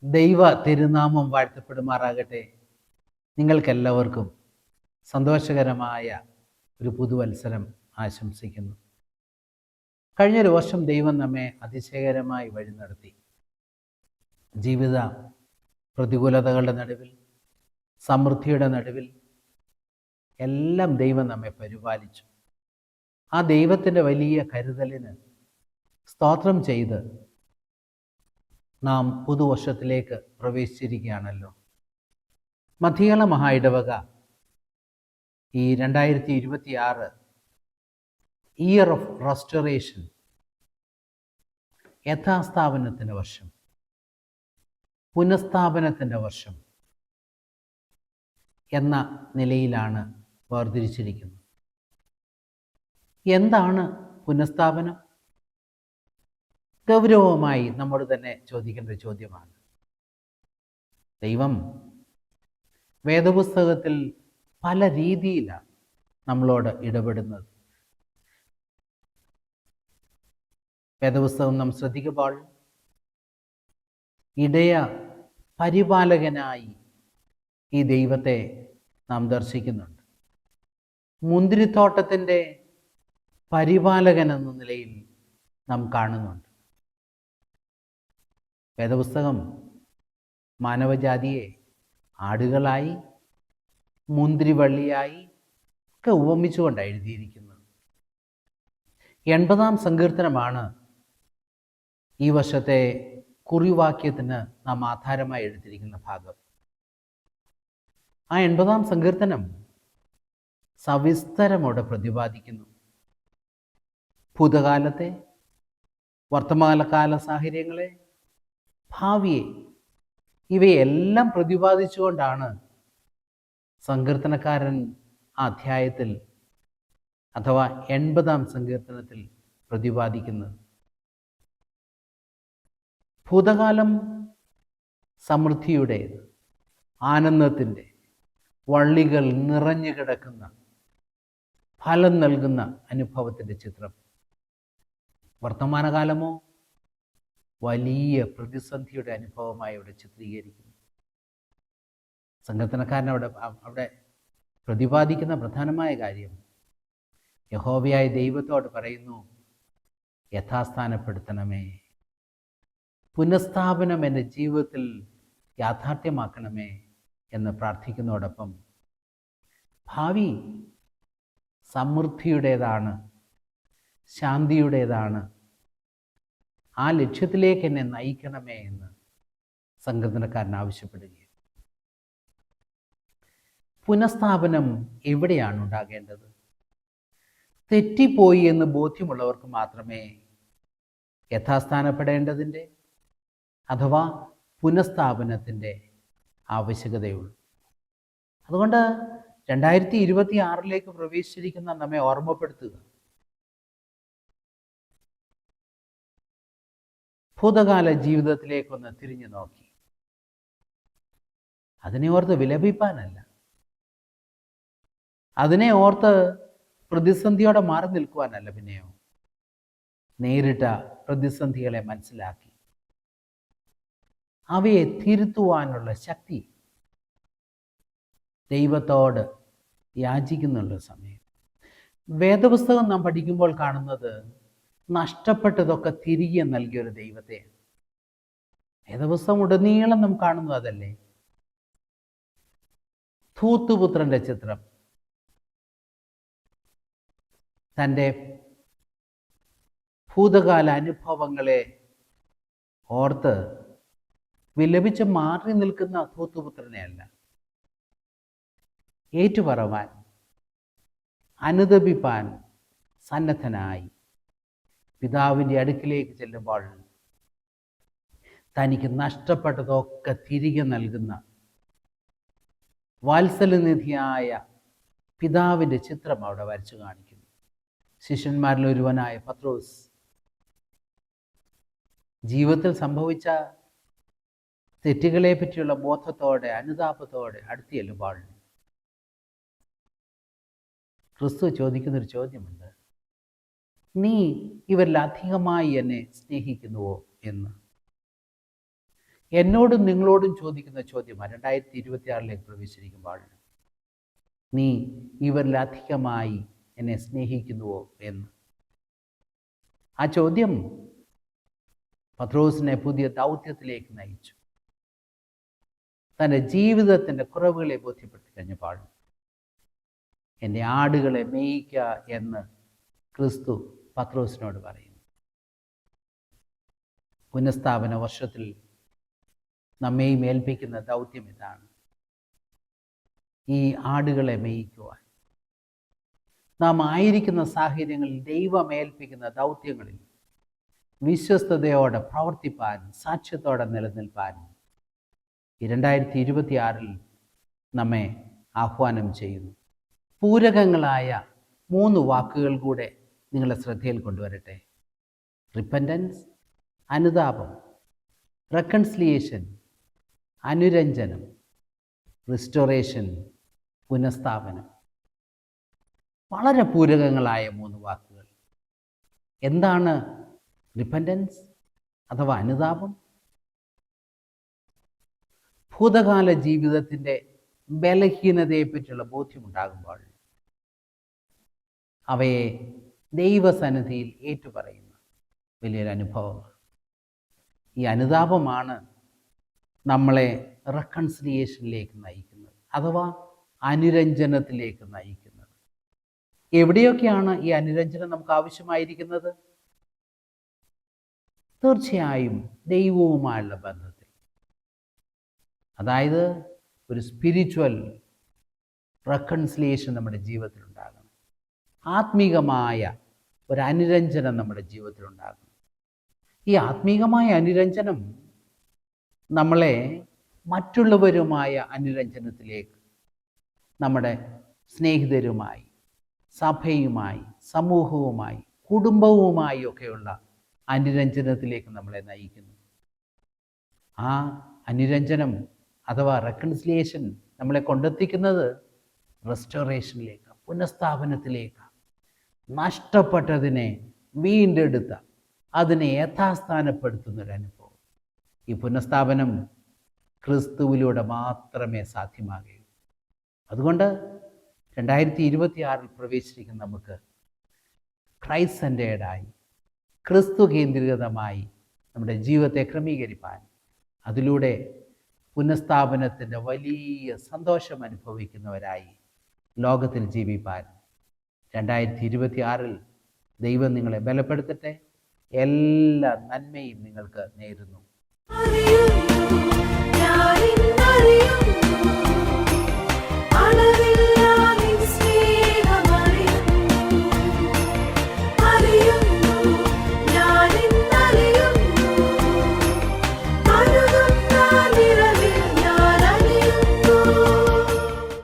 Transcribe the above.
ദൈവ തിരുനാമം വാഴ്ത്തപ്പെടുമാറാകട്ടെ. നിങ്ങൾക്കെല്ലാവർക്കും സന്തോഷകരമായ ഒരു പുതുവത്സരം ആശംസിക്കുന്നു. കഴിഞ്ഞൊരു വർഷം ദൈവം നമ്മെ അതിശയകരമായി വഴി നടത്തി. ജീവിത പ്രതികൂലതകളുടെ നടുവിൽ, സമൃദ്ധിയുടെ നടുവിൽ എല്ലാം ദൈവം നമ്മെ പരിപാലിച്ചു. ആ ദൈവത്തിൻ്റെ വലിയ കരുതലിന് സ്തോത്രം ചെയ്ത് നാം പുതുവർഷത്തിലേക്ക് പ്രവേശിച്ചിരിക്കുകയാണല്ലോ. മധ്യകാല മഹാ ഇടവക ഈ 2026 ഇയർ ഓഫ് റെസ്റ്റോറേഷൻ, യഥാസ്ഥാപനത്തിൻ്റെ വർഷം, പുനഃസ്ഥാപനത്തിൻ്റെ വർഷം എന്ന നിലയിലാണ് വേർതിരിച്ചിരിക്കുന്നത്. എന്താണ് പുനഃസ്ഥാപനം? ഗൗരവമായി നമ്മോട് തന്നെ ചോദിക്കേണ്ട ഒരു ചോദ്യമാണ്. ദൈവം വേദപുസ്തകത്തിൽ പല രീതിയിലാണ് നമ്മളോട് ഇടപെടുന്നത്. വേദപുസ്തകം നാം ശ്രദ്ധിക്കുമ്പോൾ ഇടയ പരിപാലകനായി ഈ ദൈവത്തെ നാം ദർശിക്കുന്നുണ്ട്. മുന്തിരിത്തോട്ടത്തിൻ്റെ പരിപാലകൻ എന്ന നിലയിൽ നാം കാണുന്നുണ്ട്. വേദപുസ്തകം മാനവജാതിയെ ആടുകളായി, മുന്തിരിവള്ളിയായി ഒക്കെ ഉപമിച്ചുകൊണ്ടാണ് എഴുതിയിരിക്കുന്നത്. 80-ാം സങ്കീർത്തനമാണ് ഈ വർഷത്തെ കുറിവാക്യത്തിന് നാം ആധാരമായി എടുത്തിരിക്കുന്ന ഭാഗം. ആ 80-ാം സങ്കീർത്തനം സവിസ്തരമോടെ പ്രതിപാദിക്കുന്നു. ഭൂതകാലത്തെ, വർത്തമാനകാല സാഹചര്യങ്ങളെ, ഭാവിയെ, ഇവയെല്ലാം പ്രതിപാദിച്ചുകൊണ്ടാണ് സങ്കീർത്തനക്കാരൻ ആ അധ്യായത്തിൽ അഥവാ 80-ാം സങ്കീർത്തനത്തിൽ പ്രതിപാദിക്കുന്നത്. ഭൂതകാലം സമൃദ്ധിയുടേത്, ആനന്ദത്തിൻ്റെ വള്ളികൾ നിറഞ്ഞു കിടക്കുന്ന, ഫലം നൽകുന്ന അനുഭവത്തിൻ്റെ ചിത്രം. വർത്തമാനകാലമോ വലിയ പ്രതിസന്ധിയുടെ അനുഭവമായി അവിടെ ചിത്രീകരിക്കുന്നു. സങ്കീർത്തനക്കാരൻ അവിടെ പ്രതിപാദിക്കുന്ന പ്രധാനമായ കാര്യം, യഹോവയായ ദൈവത്തോട് പറയുന്നു, യഥാസ്ഥാനപ്പെടുത്തണമേ, പുനഃസ്ഥാപനം എൻ്റെ ജീവിതത്തിൽ യാഥാർത്ഥ്യമാക്കണമേ എന്ന് പ്രാർത്ഥിക്കുന്നതോടൊപ്പം ഭാവി സമൃദ്ധിയുടേതാണ്, ശാന്തിയുടേതാണ്, ആ ലക്ഷ്യത്തിലേക്ക് എന്നെ നയിക്കണമേ എന്ന് സങ്കീർത്തനക്കാരൻ ആവശ്യപ്പെടുകയാണ്. പുനഃസ്ഥാപനം എവിടെയാണ് ഉണ്ടാകേണ്ടത്? തെറ്റിപ്പോയി എന്ന് ബോധ്യമുള്ളവർക്ക് മാത്രമേ യഥാസ്ഥാനപ്പെടേണ്ടതിൻ്റെ അഥവാ പുനഃസ്ഥാപനത്തിൻ്റെ ആവശ്യകതയുള്ളൂ. അതുകൊണ്ട് 2026 പ്രവേശിച്ചിരിക്കുന്ന നമ്മെ ഓർമ്മപ്പെടുത്തുക, ഭൂതകാല ജീവിതത്തിലേക്കൊന്ന് തിരിഞ്ഞു നോക്കി അതിനെ ഓർത്ത് വിലപിപ്പാനല്ല, അതിനെ ഓർത്ത് പ്രതിസന്ധിയോടെ മാറി നിൽക്കുവാനല്ല, പിന്നെയോ നേരിട്ട പ്രതിസന്ധികളെ മനസ്സിലാക്കി അവയെ തിരുത്തുവാനുള്ള ശക്തി ദൈവത്തോട് യാചിക്കുന്നുള്ള സമയം. വേദപുസ്തകം നാം പഠിക്കുമ്പോൾ കാണുന്നത് നഷ്ടപ്പെട്ടതൊക്കെ തിരികെ നൽകിയൊരു ദൈവത്തെ. വേദപുസ്തകം ഉടനീളം നാം കാണുന്നു അതല്ലേ. ധൂത്തുപുത്രൻ്റെ ചിത്രം, തൻ്റെ ഭൂതകാല അനുഭവങ്ങളെ ഓർത്ത് വിലപിച്ച് മാറി നിൽക്കുന്ന ധൂത്തുപുത്രനെയല്ല, ഏറ്റുപറവാൻ, അനുതപിപ്പാൻ സന്നദ്ധനായി പിതാവിൻ്റെ അടുക്കിലേക്ക് ചെല്ലുമ്പോൾ തനിക്ക് നഷ്ടപ്പെട്ടതൊക്കെ തിരികെ നൽകുന്ന വാത്സല്യനിധിയായ പിതാവിൻ്റെ ചിത്രം അവിടെ വരച്ചു കാണിക്കുന്നു. ശിഷ്യന്മാരിൽ ഒരുവനായ പത്രോസ് ജീവിതത്തിൽ സംഭവിച്ച തെറ്റുകളെ പറ്റിയുള്ള ബോധത്തോടെ, അനുതാപത്തോടെ അടുത്ത് ചെല്ലുമ്പോൾ ക്രിസ്തു ചോദിക്കുന്നൊരു ചോദ്യമുണ്ട്, നീ ഇവരിൽ അധികമായി എന്നെ സ്നേഹിക്കുന്നുവോ എന്ന്. എന്നോടും നിങ്ങളോടും ചോദിക്കുന്ന ചോദ്യമാണ് 2026 പ്രവേശിച്ചിരിക്കുമ്പോൾ, നീ ഇവരിലധികമായി എന്നെ സ്നേഹിക്കുന്നുവോ എന്ന്. ആ ചോദ്യം പത്രോസിനെ പുതിയ ദൗത്യത്തിലേക്ക് നയിച്ചു. തൻ്റെ ജീവിതത്തിൻ്റെ കുറവുകളെ ബോധ്യപ്പെടുത്തി കഴിഞ്ഞപ്പോൾ, എൻ്റെ ആടുകളെ മേയിക്കുക എന്ന് ക്രിസ്തു പത്രോസിനോട് പറയുന്നു. പുനഃസ്ഥാപന വർഷത്തിൽ നമ്മെയും ഏൽപ്പിക്കുന്ന ദൗത്യം ഇതാണ്: ഈ ആടുകളെ മേയിക്കുവാൻ. നാം ആയിരിക്കുന്ന സാഹചര്യങ്ങളിൽ ദൈവം ഏൽപ്പിക്കുന്ന ദൗത്യങ്ങളിൽ വിശ്വസ്തയോടെ പ്രവർത്തിപ്പാൻ, സാക്ഷ്യത്തോടെ നിലനിൽപ്പാൻ 2026 നമ്മെ ആഹ്വാനം ചെയ്യുന്നു. പൂരകങ്ങളായ 3 വാക്കുകൾ കൂടെ നിങ്ങളുടെ ശ്രദ്ധയിൽ കൊണ്ടുവരട്ടെ: റിപ്പൻറ്റൻസ്, അനുതാപം; റെക്കൺസിലിയേഷൻ, അനുരഞ്ജനം; റിസ്റ്റോറേഷൻ, പുനഃസ്ഥാപനം. വളരെ പൂരകങ്ങളായ 3 വാക്കുകൾ. എന്താണ് റിപ്പൻറ്റൻസ് അഥവാ അനുതാപം? ഭൂതകാല ജീവിതത്തിൻ്റെ ബലഹീനതയെപ്പറ്റിയുള്ള ബോധ്യമുണ്ടാകുമ്പോൾ അവയെ ദൈവസന്നിധിയിൽ ഏറ്റുപറയുന്ന വലിയൊരു അനുഭവമാണ്. ഈ അനുതാപമാണ് നമ്മളെ റെക്കൺസിലിയേഷനിലേക്ക് നയിക്കുന്നത്, അഥവാ അനുരഞ്ജനത്തിലേക്ക് നയിക്കുന്നത്. എവിടെയൊക്കെയാണ് ഈ അനുരഞ്ജനം നമുക്ക് ആവശ്യമായിരിക്കുന്നത്? തീർച്ചയായും ദൈവവുമായുള്ള ബന്ധത്തിൽ. അതായത് ഒരു സ്പിരിച്വൽ റെക്കൺസിലിയേഷൻ നമ്മുടെ ജീവിതത്തിൽ ഉണ്ടാകണം. ആത്മീകമായ ഒരു അനുരഞ്ജനം നമ്മുടെ ജീവിതത്തിൽ ഉണ്ടാകണം. ഈ ആത്മീകമായ അനുരഞ്ജനം നമ്മളെ മറ്റുള്ളവരുമായ അനുരഞ്ജനത്തിലേക്ക്, നമ്മുടെ സ്നേഹിതരുമായി, സഭയുമായി, സമൂഹവുമായി, കുടുംബവുമായി ഒക്കെയുള്ള അനുരഞ്ജനത്തിലേക്ക് നമ്മളെ നയിക്കുന്നു. ആ അനുരഞ്ജനം അഥവാ റെക്കൺസിലിയേഷൻ നമ്മളെ കൊണ്ടെത്തിക്കുന്നത് റെസ്റ്റോറേഷനിലേക്ക്, പുനഃസ്ഥാപനത്തിലേക്ക്. നഷ്ടപ്പെട്ടതിനെ വീണ്ടെടുത്ത, അതിനെ യഥാസ്ഥാനപ്പെടുത്തുന്നൊരനുഭവം. ഈ പുനഃസ്ഥാപനം ക്രിസ്തുവിലൂടെ മാത്രമേ സാധ്യമാകുകയുള്ളൂ. അതുകൊണ്ട് 2026 പ്രവേശിച്ചിരിക്കുന്ന നമുക്ക് ക്രൈസ്റ്റ് സെൻറ്റേർഡായി, ക്രിസ്തു കേന്ദ്രീകൃതമായി നമ്മുടെ ജീവിതത്തെ ക്രമീകരിപ്പാൻ, അതിലൂടെ പുനഃസ്ഥാപനത്തിൻ്റെ വലിയ സന്തോഷം അനുഭവിക്കുന്നവരായി ലോകത്തിൽ ജീവിപ്പാൻ 2026 ദൈവം നിങ്ങളെ ബലപ്പെടുത്തട്ടെ. എല്ലാ നന്മയും നിങ്ങൾക്ക് നേരുന്നു.